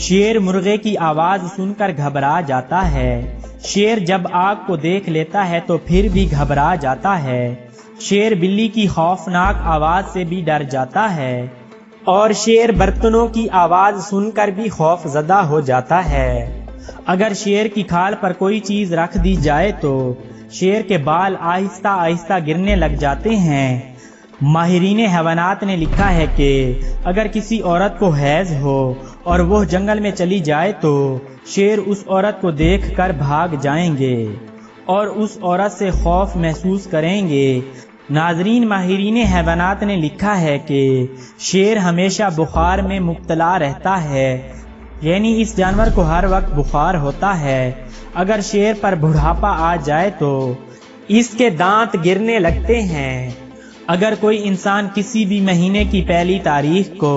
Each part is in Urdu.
شیر مرغے کی آواز سن کر گھبرا جاتا ہے۔ شیر جب آگ کو دیکھ لیتا ہے تو پھر بھی گھبرا جاتا ہے۔ شیر بلی کی خوفناک آواز سے بھی ڈر جاتا ہے، اور شیر برتنوں کی آواز سن کر بھی خوف زدہ ہو جاتا ہے۔ اگر شیر کی کھال پر کوئی چیز رکھ دی جائے تو شیر کے بال آہستہ آہستہ گرنے لگ جاتے ہیں۔ ماہرین حیوانات نے لکھا ہے کہ اگر کسی عورت کو حیض ہو اور وہ جنگل میں چلی جائے تو شیر اس عورت کو دیکھ کر بھاگ جائیں گے اور اس عورت سے خوف محسوس کریں گے۔ ناظرین، ماہرین حیوانات نے لکھا ہے کہ شیر ہمیشہ بخار میں مبتلا رہتا ہے، یعنی اس جانور کو ہر وقت بخار ہوتا ہے۔ اگر شیر پر بڑھاپا آ جائے تو اس کے دانت گرنے لگتے ہیں۔ اگر کوئی انسان کسی بھی مہینے کی پہلی تاریخ کو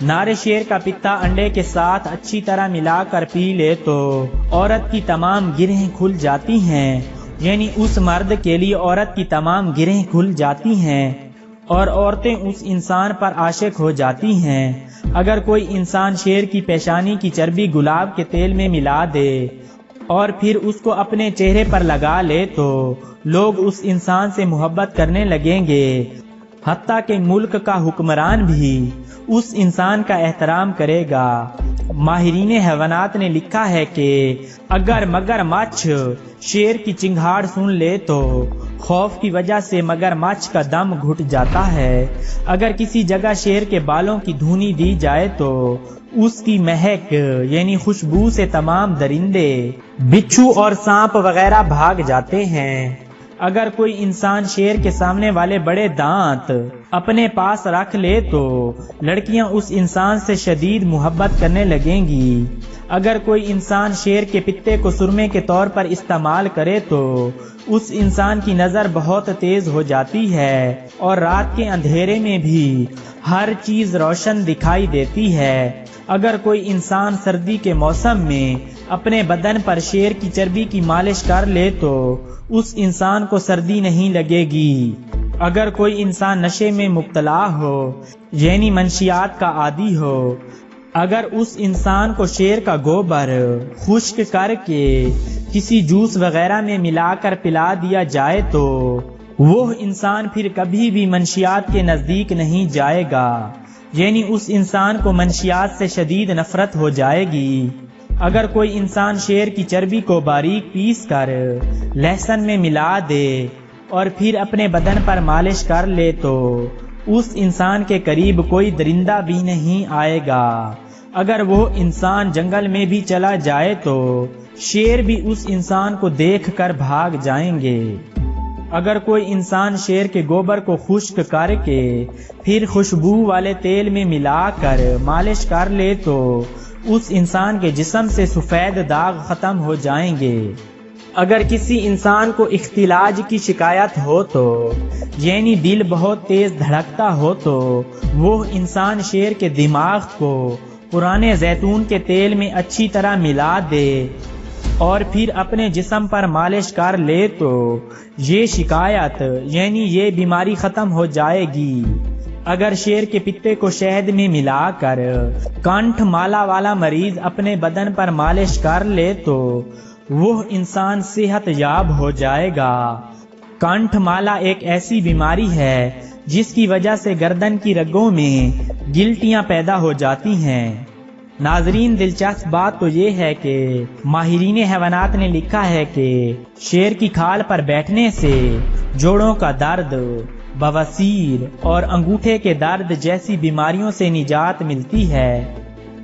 نار شیر کا پتا انڈے کے ساتھ اچھی طرح ملا کر پی لے تو عورت کی تمام گرہیں کھل جاتی ہیں، یعنی اس مرد کے لیے عورت کی تمام گرہیں کھل جاتی ہیں اور عورتیں اس انسان پر عاشق ہو جاتی ہیں۔ اگر کوئی انسان شیر کی پیشانی کی چربی گلاب کے تیل میں ملا دے اور پھر اس کو اپنے چہرے پر لگا لے تو لوگ اس انسان سے محبت کرنے لگیں گے، حتیٰ کہ ملک کا حکمران بھی اس انسان کا احترام کرے گا۔ ماہرین حیوانات نے لکھا ہے کہ اگر مگرمچھ شیر کی چنگھاڑ سن لے تو خوف کی وجہ سے مگرمچھ کا دم گھٹ جاتا ہے۔ اگر کسی جگہ شیر کے بالوں کی دھونی دی جائے تو اس کی مہک یعنی خوشبو سے تمام درندے، بچھو اور سانپ وغیرہ بھاگ جاتے ہیں۔ اگر کوئی انسان شیر کے سامنے والے بڑے دانت اپنے پاس رکھ لے تو لڑکیاں اس انسان سے شدید محبت کرنے لگیں گی۔ اگر کوئی انسان شیر کے پتے کو سرمے کے طور پر استعمال کرے تو اس انسان کی نظر بہت تیز ہو جاتی ہے اور رات کے اندھیرے میں بھی ہر چیز روشن دکھائی دیتی ہے۔ اگر کوئی انسان سردی کے موسم میں اپنے بدن پر شیر کی چربی کی مالش کر لے تو اس انسان کو سردی نہیں لگے گی۔ اگر کوئی انسان نشے میں مبتلا ہو یعنی منشیات کا عادی ہو، اگر اس انسان کو شیر کا گوبر خشک کر کے کسی جوس وغیرہ میں ملا کر پلا دیا جائے تو وہ انسان پھر کبھی بھی منشیات کے نزدیک نہیں جائے گا، یعنی اس انسان کو منشیات سے شدید نفرت ہو جائے گی۔ اگر کوئی انسان شیر کی چربی کو باریک پیس کر لہسن میں ملا دے اور پھر اپنے بدن پر مالش کر لے تو اس انسان کے قریب کوئی درندہ بھی نہیں آئے گا۔ اگر وہ انسان جنگل میں بھی چلا جائے تو شیر بھی اس انسان کو دیکھ کر بھاگ جائیں گے۔ اگر کوئی انسان شیر کے گوبر کو خشک کر کے پھر خوشبو والے تیل میں ملا کر مالش کر لے تو اس انسان کے جسم سے سفید داغ ختم ہو جائیں گے۔ اگر کسی انسان کو اختلاج کی شکایت ہو تو یعنی دل بہت تیز دھڑکتا ہو تو وہ انسان شیر کے دماغ کو پرانے زیتون کے تیل میں اچھی طرح ملا دے اور پھر اپنے جسم پر مالش کر لے تو یہ شکایت یعنی یہ بیماری ختم ہو جائے گی۔ اگر شیر کے پتے کو شہد میں ملا کر کنٹھ مالا والا مریض اپنے بدن پر مالش کر لے تو وہ انسان صحت یاب ہو جائے گا۔ کنٹھ مالا ایک ایسی بیماری ہے جس کی وجہ سے گردن کی رگوں میں گلٹیاں پیدا ہو جاتی ہیں۔ ناظرین، دلچسپ بات تو یہ ہے کہ ماہرین حیوانات نے لکھا ہے کہ شیر کی کھال پر بیٹھنے سے جوڑوں کا درد، بواسیر اور انگوٹھے کے درد جیسی بیماریوں سے نجات ملتی ہے۔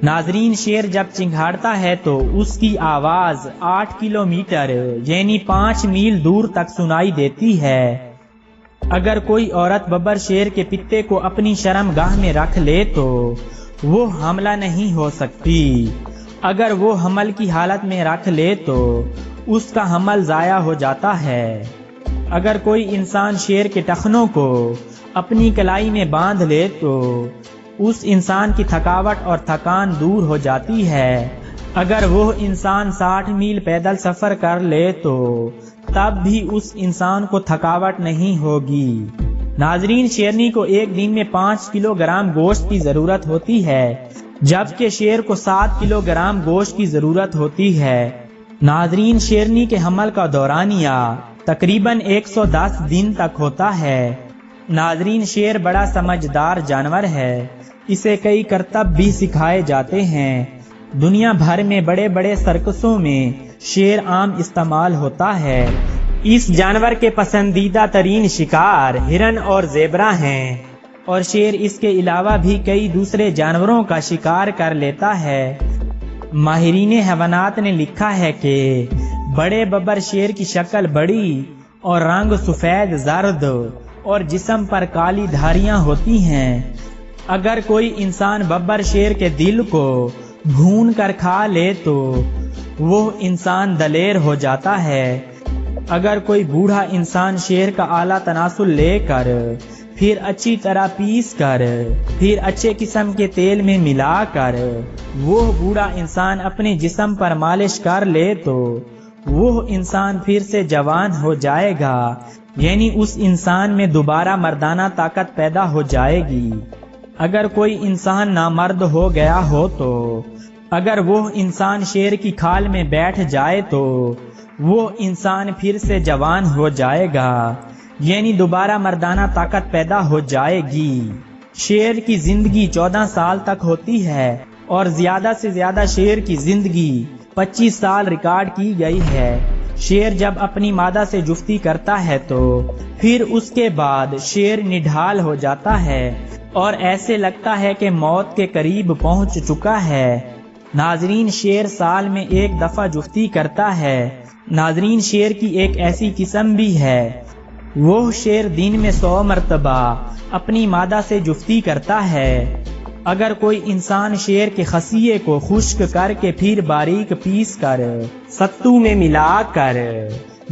ناظرین، شیر جب چنگھاڑتا ہے تو اس کی آواز 8 کلومیٹر یعنی 5 میل دور تک سنائی دیتی ہے۔ اگر کوئی عورت ببر شیر کے پتے کو اپنی شرم گاہ میں رکھ لے تو وہ حاملہ نہیں ہو سکتی۔ اگر وہ حمل کی حالت میں رکھ لے تو اس کا حمل ضائع ہو جاتا ہے۔ اگر کوئی انسان شیر کے ٹخنوں کو اپنی کلائی میں باندھ لے تو اس انسان کی تھکاوٹ اور تھکان دور ہو جاتی ہے۔ اگر وہ انسان 60 میل پیدل سفر کر لے تو تب بھی اس انسان کو تھکاوٹ نہیں ہوگی۔ ناظرین، شیرنی کو ایک دن میں 5 کلو گرام گوشت کی ضرورت ہوتی ہے۔ جبکہ شیر کو 7 کلو گرام گوشت کی ضرورت ہوتی ہے۔ ناظرین، شیرنی کے حمل کا دورانیہ تقریباً 110 دن تک ہوتا ہے۔ ناظرین، شیر بڑا سمجھدار جانور ہے، اسے کئی کرتب بھی سکھائے جاتے ہیں۔ دنیا بھر میں بڑے بڑے سرکسوں میں شیر عام استعمال ہوتا ہے۔ اس جانور کے پسندیدہ ترین شکار ہرن اور زیبرا ہیں، اور شیر اس کے علاوہ بھی کئی دوسرے جانوروں کا شکار کر لیتا ہے۔ ماہرین حیوانات نے لکھا ہے کہ بڑے ببر شیر کی شکل بڑی اور رنگ سفید زرد اور جسم پر کالی دھاریاں ہوتی ہیں۔ اگر کوئی انسان ببر شیر کے دل کو بھون کر کھا لے تو وہ انسان دلیر ہو جاتا ہے۔ اگر کوئی بوڑھا انسان شیر کا اعلیٰ تناسل لے کر پھر اچھی طرح پیس کر پھر اچھے قسم کے تیل میں ملا کر وہ بوڑھا انسان اپنے جسم پر مالش کر لے تو وہ انسان پھر سے جوان ہو جائے گا، یعنی اس انسان میں دوبارہ مردانہ طاقت پیدا ہو جائے گی۔ اگر کوئی انسان نامرد ہو گیا ہو تو اگر وہ انسان شیر کی کھال میں بیٹھ جائے تو وہ انسان پھر سے جوان ہو جائے گا، یعنی دوبارہ مردانہ طاقت پیدا ہو جائے گی۔ شیر کی زندگی 14 سال تک ہوتی ہے اور زیادہ سے زیادہ شیر کی زندگی 25 سال ریکارڈ کی گئی ہے۔ شیر جب اپنی مادہ سے جفتی کرتا ہے تو پھر اس کے بعد شیر نڈھال ہو جاتا ہے اور ایسے لگتا ہے کہ موت کے قریب پہنچ چکا ہے۔ ناظرین، شیر سال میں ایک دفعہ جفتی کرتا ہے۔ ناظرین، شیر کی ایک ایسی قسم بھی ہے، وہ شیر دن میں 100 مرتبہ اپنی مادہ سے جفتی کرتا ہے۔ اگر کوئی انسان شیر کے خصیے کو خشک کر کے پھر باریک پیس کر ستو میں ملا کر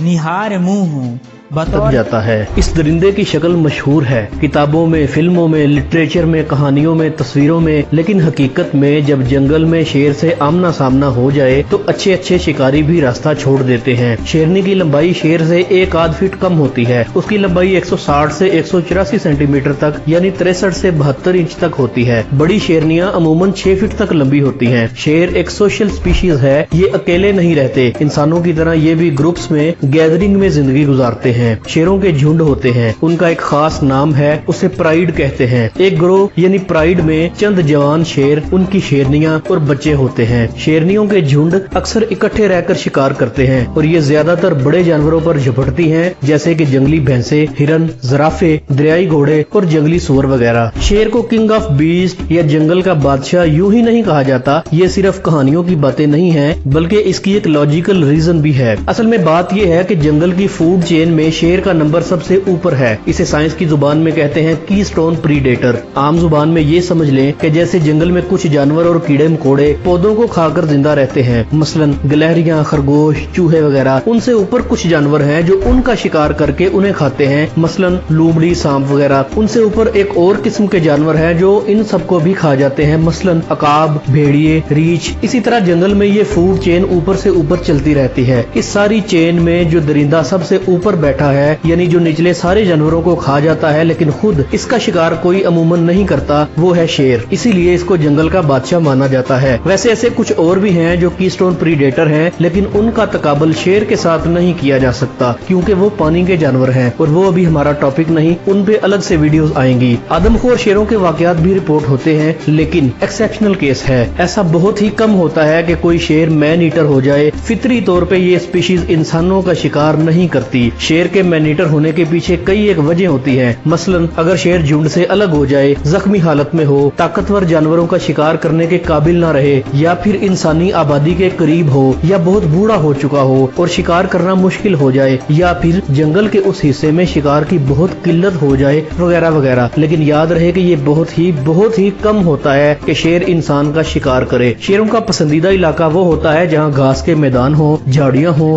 نہار منہ بطور جاتا ہے۔ اس درندے کی شکل مشہور ہے، کتابوں میں، فلموں میں، لٹریچر میں، کہانیوں میں، تصویروں میں، لیکن حقیقت میں جب جنگل میں شیر سے آمنا سامنا ہو جائے تو اچھے اچھے شکاری بھی راستہ چھوڑ دیتے ہیں۔ شیرنی کی لمبائی شیر سے 1 فٹ کم ہوتی ہے، اس کی لمبائی 160 سے 184 سینٹی میٹر تک یعنی 63 سے 72 انچ تک ہوتی ہے۔ بڑی شیرنیاں عموماً 6 فٹ تک لمبی ہوتی ہیں۔ شیر ایک سوشل سپیشیز ہے، یہ اکیلے نہیں رہتے، انسانوں کی طرح یہ بھی گروپس میں گیدرنگ میں زندگی گزارتے ہیں۔ شیروں کے جھنڈ ہوتے ہیں، ان کا ایک خاص نام ہے، اسے پرائیڈ کہتے ہیں۔ ایک گروہ یعنی پرائیڈ میں چند جوان شیر، ان کی شیرنیاں اور بچے ہوتے ہیں۔ شیرنیوں کے جھنڈ اکثر اکٹھے رہ کر شکار کرتے ہیں اور یہ زیادہ تر بڑے جانوروں پر جھپٹتی ہیں، جیسے کہ جنگلی بھینسیں، ہرن، زرافے، دریائی گھوڑے اور جنگلی سور وغیرہ۔ شیر کو کنگ آف بیسٹ یا جنگل کا بادشاہ یوں ہی نہیں کہا جاتا، یہ صرف کہانیوں کی باتیں نہیں ہیں بلکہ اس کی ایک لاجیکل ریزن بھی ہے۔ اصل میں بات یہ ہے کہ جنگل کی فوڈ چین میں شیر کا نمبر سب سے اوپر ہے۔ اسے سائنس کی زبان میں کہتے ہیں کی سٹون پریڈیٹر۔ عام زبان میں یہ سمجھ لیں کہ جیسے جنگل میں کچھ جانور اور کیڑے مکوڑے پودوں کو کھا کر زندہ رہتے ہیں، مثلاً گلہریاں، خرگوش، چوہے وغیرہ، ان سے اوپر کچھ جانور ہیں جو ان کا شکار کر کے انہیں کھاتے ہیں، مثلاً لومڑی، سانپ وغیرہ۔ ان سے اوپر ایک اور قسم کے جانور ہیں جو ان سب کو بھی کھا جاتے ہیں، مثلاً عقاب، بھیڑیے، ریچھ۔ اسی طرح جنگل میں یہ فوڈ چین اوپر سے اوپر چلتی رہتی ہے۔ اس ساری چین میں جو درندہ سب سے اوپر بیٹھا ہے، یعنی جو نچلے سارے جانوروں کو کھا جاتا ہے لیکن خود اس کا شکار کوئی عموماً نہیں کرتا، وہ ہے شیر۔ اسی لیے اس کو جنگل کا بادشاہ مانا جاتا ہے۔ ویسے ایسے کچھ اور بھی ہیں جو کی سٹون پریڈیٹر ہیں، لیکن ان کا تقابل شیر کے ساتھ نہیں کیا جا سکتا کیونکہ وہ پانی کے جانور ہیں اور وہ ابھی ہمارا ٹاپک نہیں، ان پہ الگ سے ویڈیوز آئیں گی۔ آدم خور شیروں کے واقعات بھی رپورٹ ہوتے ہیں، لیکن ایکسیپشنل کیس ہے۔ ایسا بہت ہی کم ہوتا ہے کہ کوئی شیر مین ایٹر ہو جائے۔ فطری طور پہ یہ اسپیشیز انسانوں کا شکار نہیں کرتی۔ شیر کے مین ایٹر ہونے کے پیچھے کئی ایک وجہ ہوتی ہے، مثلا اگر شیر جھنڈ سے الگ ہو جائے، زخمی حالت میں ہو، طاقتور جانوروں کا شکار کرنے کے قابل نہ رہے، یا پھر انسانی آبادی کے قریب ہو، یا بہت بوڑھا ہو چکا ہو اور شکار کرنا مشکل ہو جائے، یا پھر جنگل کے اس حصے میں شکار کی بہت قلت ہو جائے وغیرہ وغیرہ۔ لیکن یاد رہے کہ یہ بہت ہی کم ہوتا ہے کہ شیر انسان کا شکار کرے۔ شیروں کا پسندیدہ علاقہ وہ ہوتا ہے جہاں گھاس کے میدان ہو، جھاڑیاں ہو،